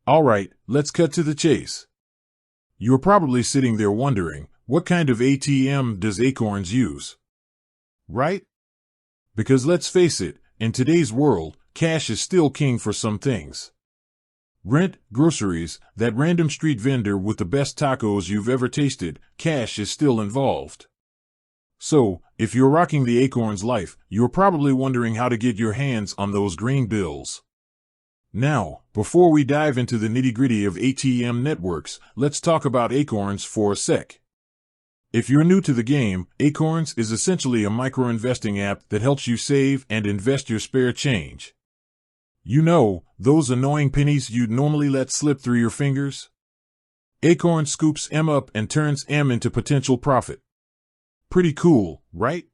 All right, let's cut to the chase. You're probably sitting there wondering, what kind of ATM does Acorns use? Right? Because let's face it, in today's world, cash is still king for some things. Rent, groceries, that random street vendor with the best tacos you've ever tasted, cash is still involved. So, if you're rocking the Acorns life, you're probably wondering how to get your hands on those green bills. Now, before we dive into the nitty-gritty of ATM networks, let's talk about Acorns for a sec. If you're new to the game, Acorns is essentially a micro-investing app that helps you save and invest your spare change. You know, those annoying pennies you'd normally let slip through your fingers? Acorns scoops M up and turns M into potential profit. Pretty cool, right?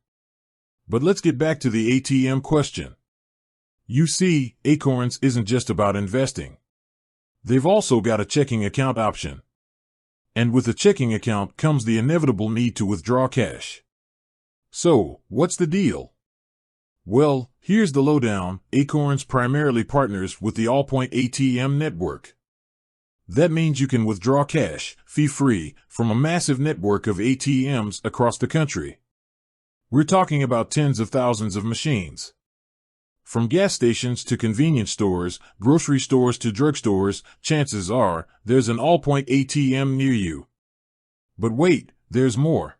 But let's get back to the ATM question. You see, Acorns isn't just about investing. They've also got a checking account option. And with a checking account comes the inevitable need to withdraw cash. So, what's the deal? Well, here's the lowdown. Acorns primarily partners with the Allpoint ATM network. That means you can withdraw cash, fee-free, from a massive network of ATMs across the country. We're talking about tens of thousands of machines. From gas stations to convenience stores, grocery stores to drugstores, chances are there's an Allpoint ATM near you. But wait, there's more.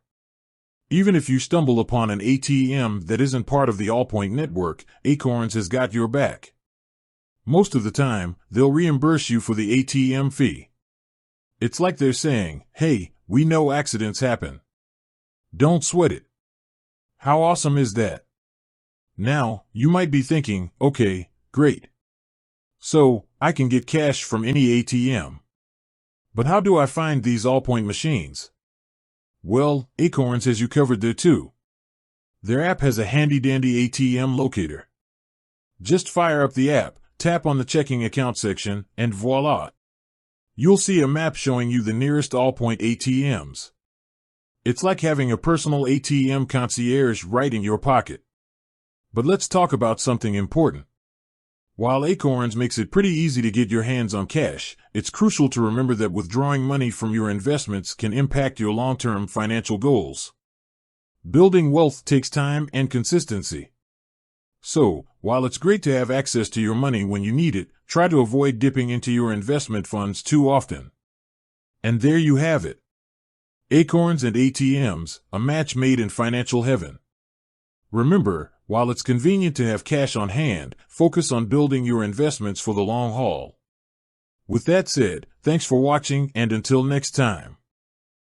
Even if you stumble upon an ATM that isn't part of the Allpoint network, Acorns has got your back. Most of the time, they'll reimburse you for the ATM fee. It's like they're saying, hey, we know accidents happen. Don't sweat it. How awesome is that? Now, you might be thinking, okay, great. So, I can get cash from any ATM. But how do I find these Allpoint machines? Well, Acorns has you covered there too. Their app has a handy-dandy ATM locator. Just fire up the app, tap on the checking account section, and voila! You'll see a map showing you the nearest Allpoint ATMs. It's like having a personal ATM concierge right in your pocket. But let's talk about something important. While Acorns makes it pretty easy to get your hands on cash, it's crucial to remember that withdrawing money from your investments can impact your long-term financial goals. Building wealth takes time and consistency. So, while it's great to have access to your money when you need it, try to avoid dipping into your investment funds too often. And there you have it. Acorns and ATMs, a match made in financial heaven. Remember, while it's convenient to have cash on hand, focus on building your investments for the long haul. With that said, thanks for watching and until next time.